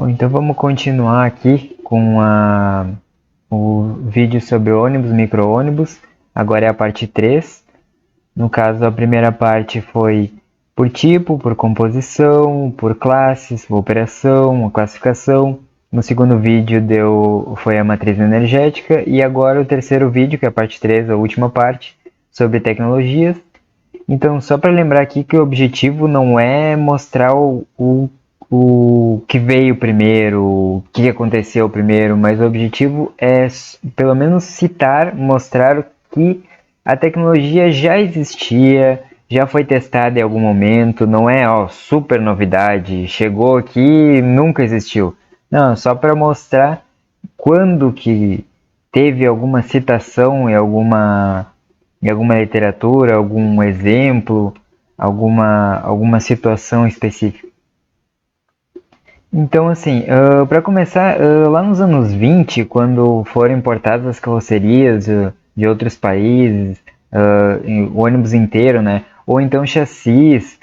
Bom, então vamos continuar aqui com o vídeo sobre ônibus, micro-ônibus. Agora é a parte 3. No caso, a primeira parte foi por tipo, por composição, por classes, por operação, a classificação. No segundo vídeo foi a matriz energética. E agora o terceiro vídeo, que é a parte 3, a última parte, sobre tecnologias. Então, só para lembrar aqui que o objetivo não é mostrar o que veio primeiro, o que aconteceu primeiro, mas o objetivo é pelo menos citar, mostrar que a tecnologia já existia, já foi testada em algum momento, não é super novidade, chegou aqui e nunca existiu. Não, só para mostrar quando que teve alguma citação em alguma literatura, algum exemplo, alguma situação específica. Então, assim, para começar, lá nos anos 20, quando foram importadas as carrocerias de outros países, o ônibus inteiro, né? Ou então chassis,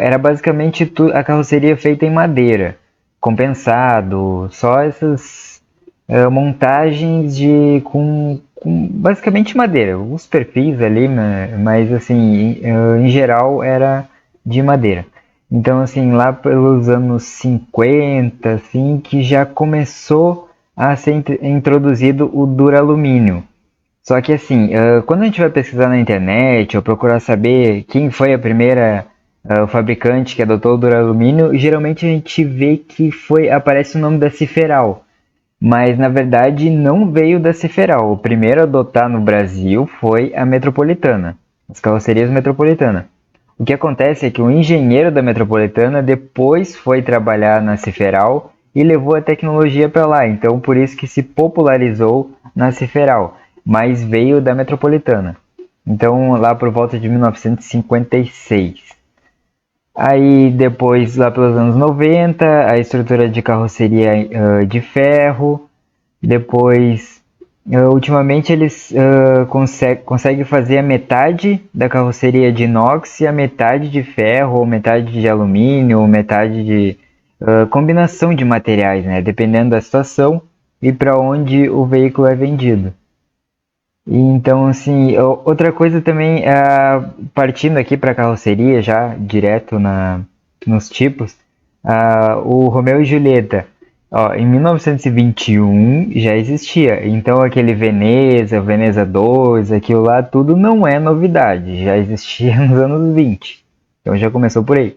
era basicamente a carroceria feita em madeira, compensado, só essas montagens com basicamente madeira, os perfis ali, né? Mas assim, em geral era de madeira. Então, assim, lá pelos anos 50, assim, que já começou a ser introduzido o duralumínio. Só que, assim, quando a gente vai pesquisar na internet ou procurar saber quem foi a primeira fabricante que adotou o duralumínio, geralmente a gente vê que aparece o nome da Ciferal. Mas, na verdade, não veio da Ciferal. O primeiro a adotar no Brasil foi a Metropolitana, as carrocerias Metropolitana. O que acontece é que o engenheiro da Metropolitana depois foi trabalhar na Ciferal e levou a tecnologia para lá. Então, por isso que se popularizou na Ciferal, mas veio da Metropolitana. Então, lá por volta de 1956. Aí, depois, lá pelos anos 90, a estrutura de carroceria de ferro. Depois, ultimamente eles conseguem fazer a metade da carroceria de inox e a metade de ferro, ou metade de alumínio, ou metade de combinação de materiais, né? Dependendo da situação e para onde o veículo é vendido. E então, assim, outra coisa também, partindo aqui para a carroceria, já direto nos tipos, o Romeo e Julieta. Ó, em 1921 já existia, então aquele Veneza, Veneza 2, aquilo lá, tudo não é novidade, já existia nos anos 20, então já começou por aí.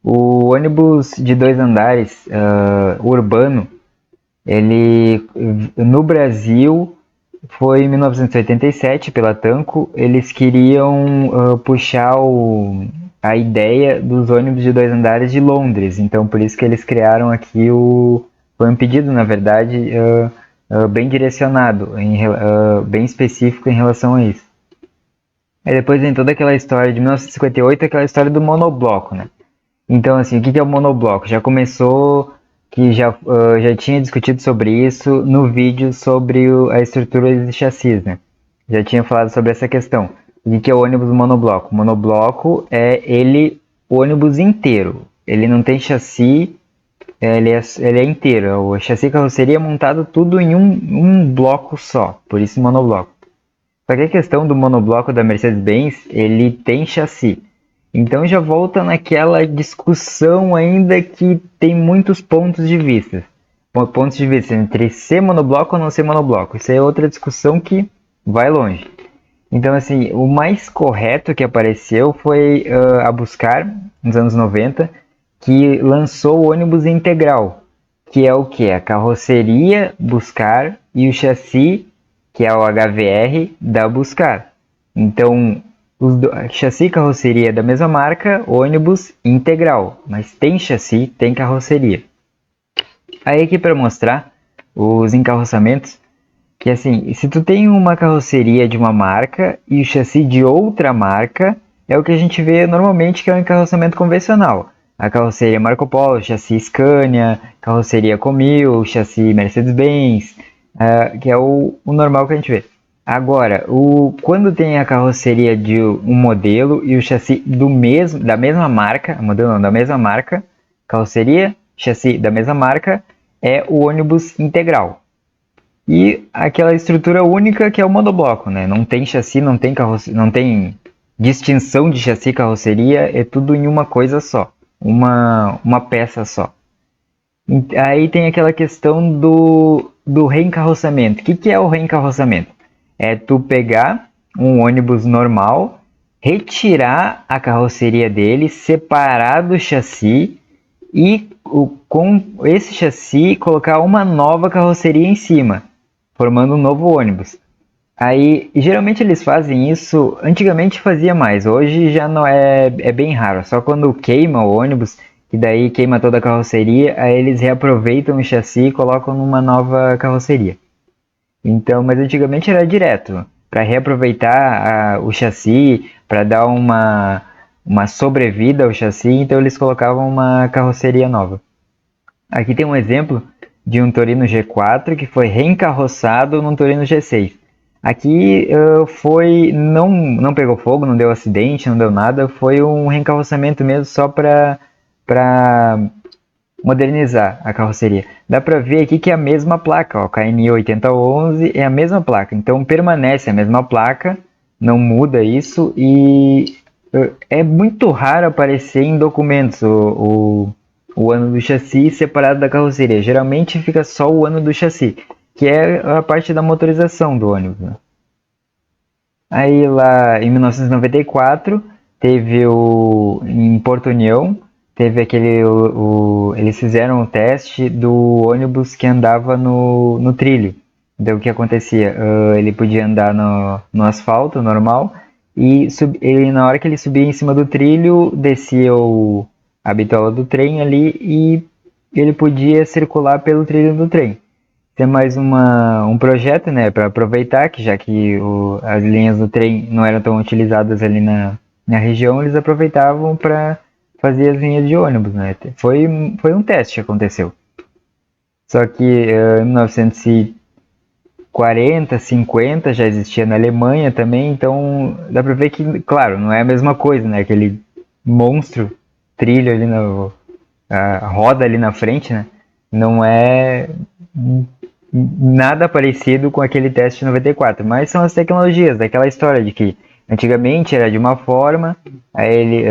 O ônibus de dois andares urbano, ele no Brasil foi em 1987 pela Tanco, eles queriam puxar a ideia dos ônibus de dois andares de Londres, então por isso que eles criaram aqui foi um pedido, na verdade, bem direcionado, bem específico em relação a isso. Aí depois vem toda aquela história de 1958, aquela história do monobloco, né? Então, assim, o que é o monobloco? Já começou, que já tinha discutido sobre isso no vídeo sobre a estrutura de chassis, né? Já tinha falado sobre essa questão. O que é o ônibus monobloco? O monobloco é o ônibus inteiro. Ele não tem chassi, ele é inteiro. O chassi e carroceria é montado tudo em um bloco só, por isso monobloco. Só que a questão do monobloco da Mercedes-Benz, ele tem chassi. Então já volta naquela discussão ainda que tem muitos pontos de vista. Pontos de vista entre ser monobloco ou não ser monobloco. Isso é outra discussão que vai longe. Então, assim, o mais correto que apareceu foi a Buscar, nos anos 90, que lançou o ônibus integral, que é o que? A carroceria Buscar e o chassi, que é o HVR da Buscar. Então, chassi e carroceria da mesma marca, ônibus integral, mas tem chassi, tem carroceria. Aí aqui para mostrar os encarroçamentos, que assim, se tu tem uma carroceria de uma marca e o chassi de outra marca, é o que a gente vê normalmente que é o encarroçamento convencional. A carroceria Marco Polo, chassi Scania, carroceria Comil, chassi Mercedes-Benz, que é o normal que a gente vê. Agora, quando tem a carroceria de um modelo e o chassi da mesma marca, modelo não, da mesma marca, carroceria, chassi da mesma marca é o ônibus integral. E aquela estrutura única que é o monobloco, né? Não tem chassi, não tem carroceria, não tem distinção de chassi e carroceria, é tudo em uma coisa só, uma peça só. Aí tem aquela questão do reencarroçamento. O que é o reencarroçamento? É tu pegar um ônibus normal, retirar a carroceria dele, separar do chassi e com esse chassi colocar uma nova carroceria em cima, formando um novo ônibus. Aí, geralmente eles fazem isso, antigamente fazia mais, hoje já não é bem raro, só quando queima o ônibus, e daí queima toda a carroceria, aí eles reaproveitam o chassi e colocam numa nova carroceria. Então, mas antigamente era direto, para reaproveitar o chassi, para dar uma sobrevida ao chassi, então eles colocavam uma carroceria nova. Aqui tem um exemplo de um Torino G4 que foi reencarroçado num Torino G6. Aqui não pegou fogo, não deu acidente, não deu nada, foi um reencarroçamento mesmo só para modernizar a carroceria. Dá para ver aqui que é a mesma placa, ó, KNI 8011 é a mesma placa, então permanece a mesma placa, não muda isso e é muito raro aparecer em documentos o ano do chassi separado da carroceria. Geralmente fica só o ano do chassi, que é a parte da motorização do ônibus, né? Aí lá em 1994 teve em Porto União, teve eles fizeram o teste do ônibus que andava no trilho. Então o que acontecia? Ele podia andar no asfalto normal e ele, na hora que ele subia em cima do trilho, descia a bitola do trem ali e ele podia circular pelo trilho do trem. Tem mais um projeto, né, para aproveitar, que já que as linhas do trem não eram tão utilizadas ali na região, eles aproveitavam para fazer as linhas de ônibus, né? Foi um teste que aconteceu. Só que em 1940, 50 já existia na Alemanha também, então dá para ver que, claro, não é a mesma coisa, né? Aquele monstro trilho ali a roda ali na frente, né? Não é nada parecido com aquele teste de 94, mas são as tecnologias, daquela história de que antigamente era de uma forma, aí eles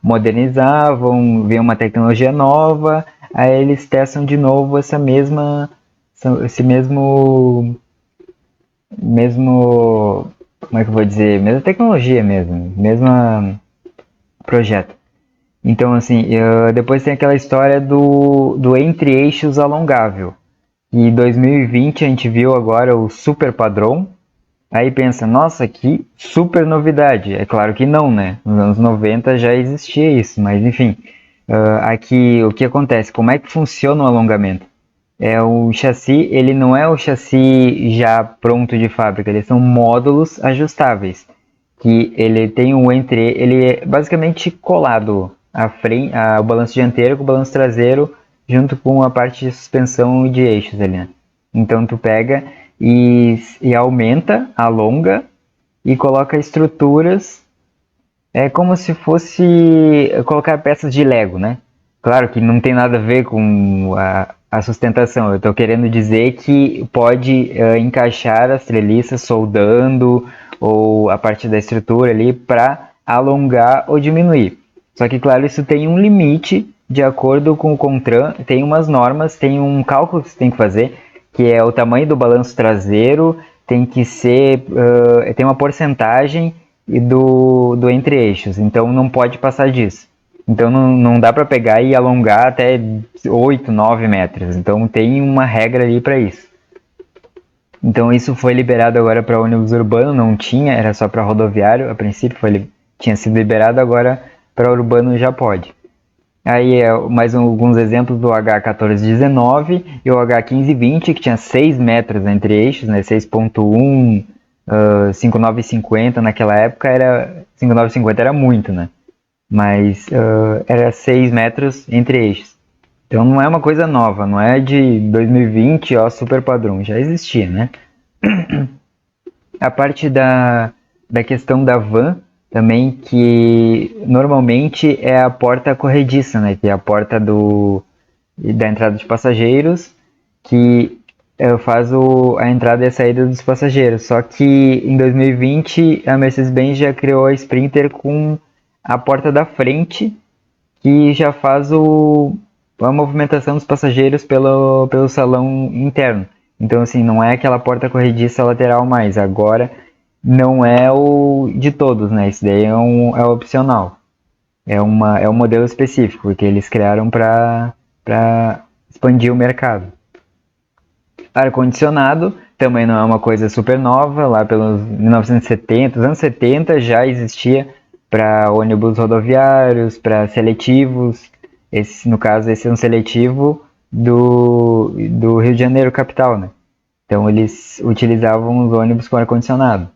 modernizavam, vê uma tecnologia nova, aí eles testam de novo esse mesmo, como é que eu vou dizer, mesma tecnologia mesmo, mesmo projeto. Então, assim, depois tem aquela história do entre-eixos alongável. E em 2020 a gente viu agora o Super Padrão. Aí pensa, nossa, que super novidade. É claro que não, né? Nos anos 90 já existia isso, mas enfim. Aqui o que acontece? Como é que funciona o alongamento? O chassi, ele não é o chassi já pronto de fábrica, eles são módulos ajustáveis. Que ele tem ele é basicamente colado o balanço dianteiro com o balanço traseiro junto com a parte de suspensão e de eixos ali, né? Então tu pega e aumenta, alonga e coloca estruturas. É como se fosse colocar peças de Lego, né? Claro que não tem nada a ver com a sustentação. Eu estou querendo dizer que pode encaixar as treliças soldando ou a parte da estrutura ali para alongar ou diminuir. Só que, claro, isso tem um limite de acordo com o CONTRAN, tem umas normas, tem um cálculo que você tem que fazer, que é o tamanho do balanço traseiro, tem que ser, tem uma porcentagem do entre-eixos, então não pode passar disso. Então não dá para pegar e alongar até 8, 9 metros, então tem uma regra ali para isso. Então isso foi liberado agora para ônibus urbano, não tinha, era só para rodoviário, a princípio tinha sido liberado, agora para urbano já pode. Aí mais alguns exemplos do H1419 e o H1520, que tinha 6 metros entre eixos, né, 6.1, 5950 naquela época, 5950 era muito, né? Mas era 6 metros entre eixos. Então não é uma coisa nova, não é de 2020, ó, super padrão, já existia, né? A parte da questão da van também, que normalmente é a porta corrediça, né? Que é a porta e da entrada de passageiros, que faz a entrada e a saída dos passageiros. Só que em 2020 a Mercedes-Benz já criou a Sprinter com a porta da frente, que já faz a movimentação dos passageiros pelo salão interno. Então, assim, não é aquela porta corrediça lateral mais. Agora não é o de todos, né? Isso daí é opcional. É um modelo específico que eles criaram para expandir o mercado. Ar-condicionado também não é uma coisa super nova, lá pelos 1970, os anos 70 já existia para ônibus rodoviários, para seletivos. No caso, esse é um seletivo do Rio de Janeiro, capital, né? Então eles utilizavam os ônibus com ar-condicionado.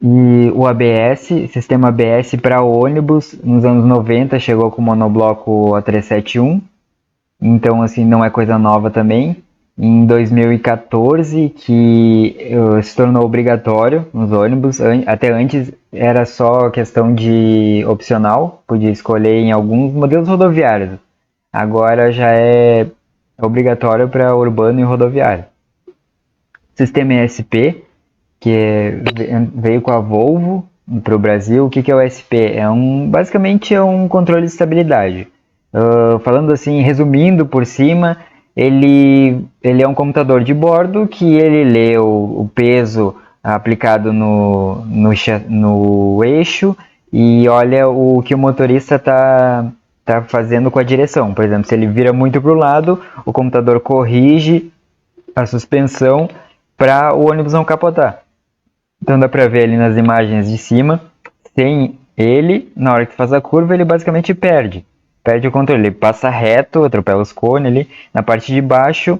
E o ABS, sistema ABS para ônibus, nos anos 90 chegou com o monobloco A371, então assim não é coisa nova também. Em 2014 que se tornou obrigatório nos ônibus, até antes era só questão de opcional, podia escolher em alguns modelos rodoviários. Agora já é obrigatório para urbano e rodoviário. Sistema ESP, veio com a Volvo para o Brasil. O que é o ESP? Basicamente é um controle de estabilidade. Falando assim, resumindo por cima, ele é um computador de bordo que ele lê o peso aplicado no eixo e olha o que o motorista tá fazendo com a direção. Por exemplo, se ele vira muito para o lado, o computador corrige a suspensão para o ônibus não capotar. Então dá para ver ali nas imagens de cima, sem ele, na hora que faz a curva, ele basicamente perde o controle, ele passa reto, atropela os cones ali. Na parte de baixo,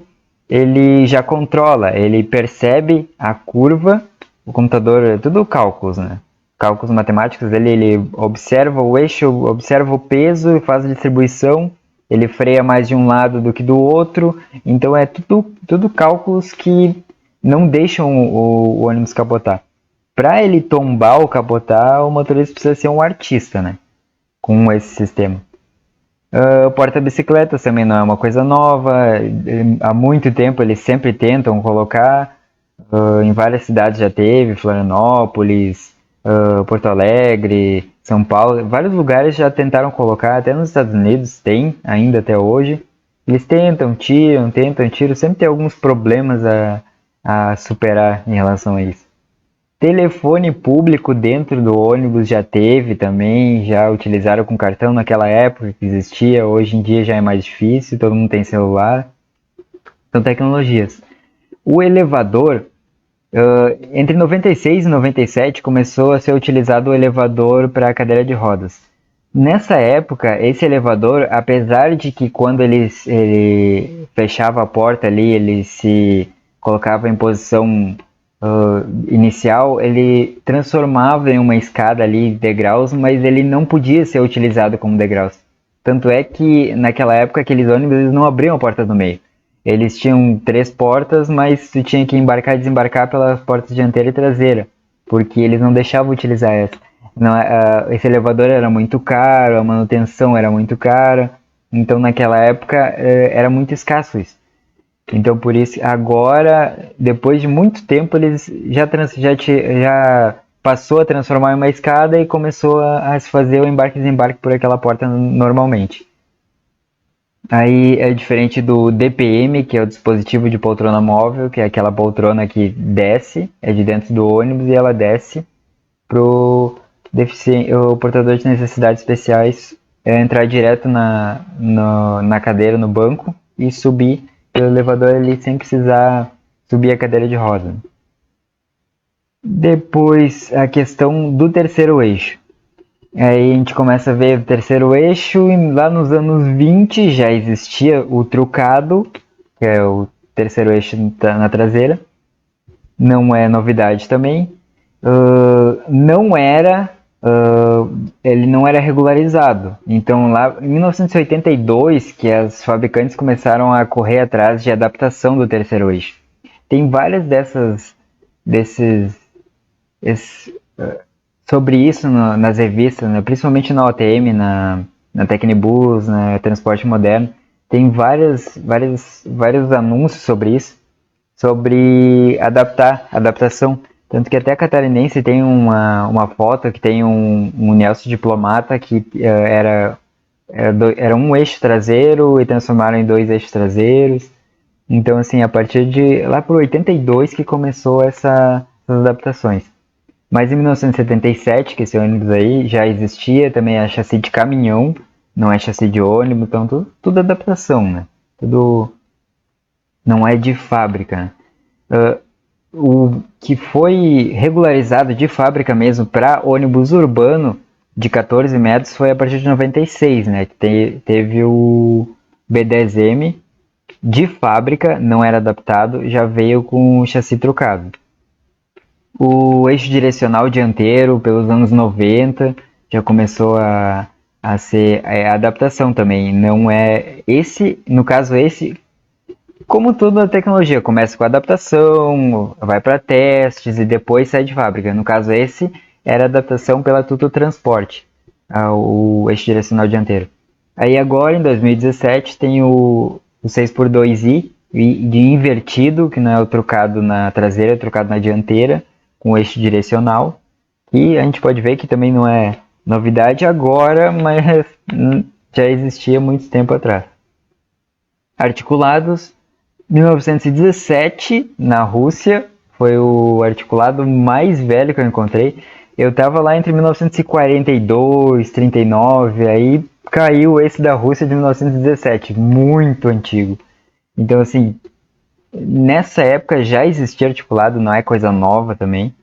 ele já controla, ele percebe a curva, o computador, é tudo cálculos, né? Cálculos matemáticos dele, ele observa o eixo, observa o peso e faz a distribuição, ele freia mais de um lado do que do outro, então é tudo cálculos que não deixam o ônibus capotar. Para ele tombar ou capotar, o motorista precisa ser um artista, né? Com esse sistema. Porta-bicicletas também não é uma coisa nova. Há muito tempo eles sempre tentam colocar. Em várias cidades já teve, Florianópolis, Porto Alegre, São Paulo. Vários lugares já tentaram colocar, até nos Estados Unidos tem ainda até hoje. Eles tentam, tiram, sempre tem alguns problemas a superar em relação a isso. Telefone público dentro do ônibus já teve também, já utilizaram com cartão naquela época que existia, hoje em dia já é mais difícil, todo mundo tem celular. São tecnologias. O elevador, entre 96 e 97 começou a ser utilizado o elevador para cadeira de rodas. Nessa época, esse elevador, apesar de que quando ele fechava a porta ali, ele se colocava em posição inicial, ele transformava em uma escada ali, degraus, mas ele não podia ser utilizado como degraus. Tanto é que naquela época aqueles ônibus eles não abriam a porta do meio. Eles tinham 3 portas, mas tu tinha que embarcar e desembarcar pelas portas dianteira e traseira, porque eles não deixavam utilizar essa. Não, esse elevador era muito caro, a manutenção era muito cara, então naquela época era muito escasso isso. Então por isso, agora, depois de muito tempo, eles já passou a transformar em uma escada e começou a se fazer o embarque e desembarque por aquela porta normalmente. Aí é diferente do DPM, que é o dispositivo de poltrona móvel, que é aquela poltrona que desce, é de dentro do ônibus e ela desce pro o portador de necessidades especiais entrar direto na cadeira, no banco e subir pelo elevador ali sem precisar subir a cadeira de roda. Depois a questão do terceiro eixo. Aí a gente começa a ver o terceiro eixo e lá nos anos 20 já existia o trucado, que é o terceiro eixo na traseira. Não é novidade também. Ele não era regularizado. Então lá em 1982 que as fabricantes começaram a correr atrás de adaptação do terceiro eixo. Tem várias sobre isso nas revistas, né? Principalmente na OTM, na Tecnibus, na Transporte Moderno. tem vários anúncios sobre isso, sobre adaptação. Tanto que até a Catarinense tem uma foto que tem um Nelson diplomata que era um eixo traseiro e transformaram em dois eixos traseiros. Então, assim, a partir de lá por 82 que começou essas adaptações. Mas em 1977, que esse ônibus aí já existia, também é chassi de caminhão, não é chassi de ônibus, então tudo adaptação, né? Tudo não é de fábrica. Uh, o que foi regularizado de fábrica mesmo para ônibus urbano de 14 metros foi a partir de 96, né? Teve o B10M de fábrica, não era adaptado, já veio com o chassi trocado. O eixo direcional dianteiro, pelos anos 90, já começou a ser adaptação também. Não é esse, no caso esse, como toda a tecnologia, começa com adaptação, vai para testes e depois sai de fábrica. No caso esse, era adaptação pela Tuto Transporte, o eixo direcional dianteiro. Aí agora, em 2017, tem o 6x2i de invertido, que não é o trocado na traseira, é o trocado na dianteira, com o eixo direcional. E a gente pode ver que também não é novidade agora, mas já existia muito tempo atrás. Articulados, 1917, na Rússia, foi o articulado mais velho que eu encontrei. Eu estava lá entre 1942, 39, aí caiu esse da Rússia de 1917, muito antigo. Então, assim, nessa época já existia articulado, não é coisa nova também.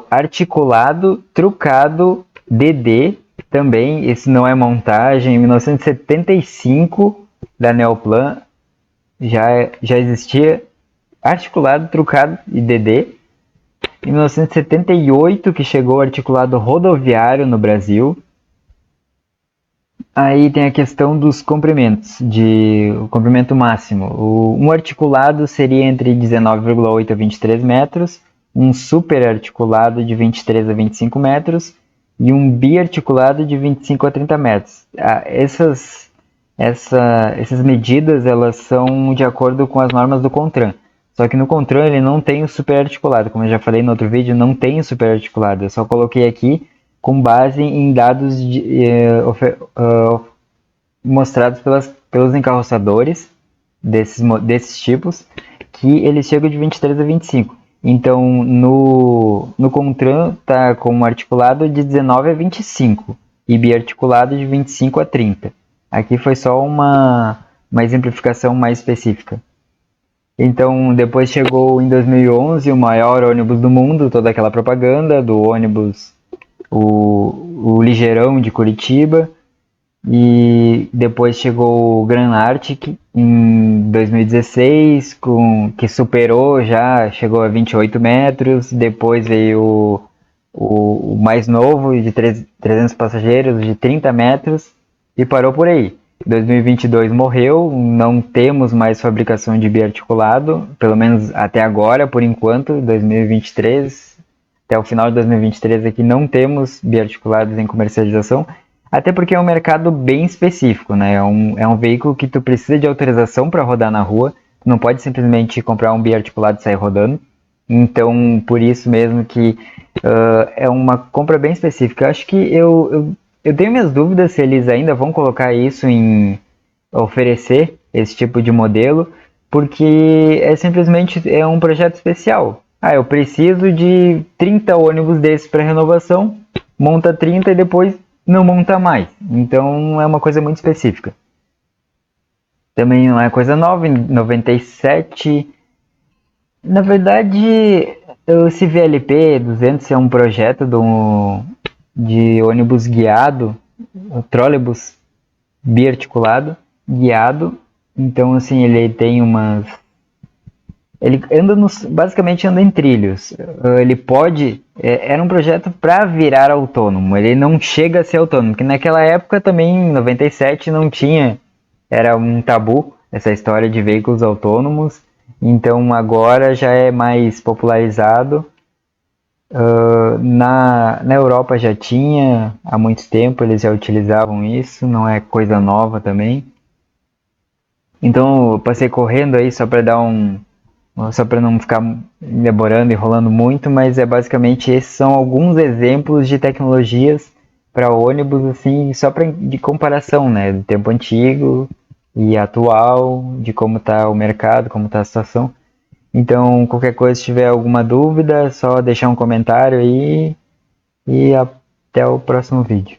Articulado, trucado, DD, também, esse não é montagem, em 1975, da Neoplan, já existia articulado, trucado e DD. Em 1978 que chegou o articulado rodoviário no Brasil. Aí tem a questão dos comprimentos, o comprimento máximo. Um articulado seria entre 19,8 a 23 metros, um super articulado de 23 a 25 metros e um biarticulado de 25 a 30 metros. Essas medidas elas são de acordo com as normas do CONTRAN. Só que no CONTRAN ele não tem o superarticulado, como eu já falei no outro vídeo, não tem o superarticulado. Eu só coloquei aqui com base em dados mostrados pelos encarroçadores desses tipos, que eles chegam de 23 a 25. Então no CONTRAN está com um articulado de 19 a 25 e biarticulado de 25 a 30. Aqui foi só uma exemplificação mais específica. Então, depois chegou em 2011 o maior ônibus do mundo, toda aquela propaganda do ônibus, o Ligeirão de Curitiba. E depois chegou o Grand Arctic em 2016, que superou já, chegou a 28 metros. Depois veio o mais novo, de 300 passageiros, de 30 metros, e parou por aí. 2022 morreu, não temos mais fabricação de biarticulado, pelo menos até agora, por enquanto, 2023, até o final de 2023 aqui não temos biarticulados em comercialização, até porque é um mercado bem específico, né? É um veículo que tu precisa de autorização para rodar na rua, tu não pode simplesmente comprar um biarticulado e sair rodando, então por isso mesmo que é uma compra bem específica. Acho que eu tenho minhas dúvidas se eles ainda vão colocar isso em oferecer esse tipo de modelo, porque simplesmente um projeto especial. Eu preciso de 30 ônibus desses para renovação, monta 30 e depois não monta mais. Então é uma coisa muito específica. Também não é coisa nova, em 97. Na verdade, esse VLP 200 é um projeto de ônibus guiado, um trolebus biarticulado, guiado. Então, assim, ele tem umas... Ele basicamente anda em trilhos. Ele pode... Era um projeto para virar autônomo. Ele não chega a ser autônomo, porque naquela época também, em 97, não tinha... Era um tabu essa história de veículos autônomos. Então, agora já é mais popularizado. Na Europa já tinha, há muito tempo eles já utilizavam isso, não é coisa nova também. Então eu passei correndo aí só para dar só para não ficar demorando e enrolando muito, mas é basicamente esses são alguns exemplos de tecnologias para ônibus assim, só para de comparação, né, do tempo antigo e atual, de como está o mercado, como está a situação. Então, qualquer coisa, se tiver alguma dúvida, é só deixar um comentário aí e até o próximo vídeo.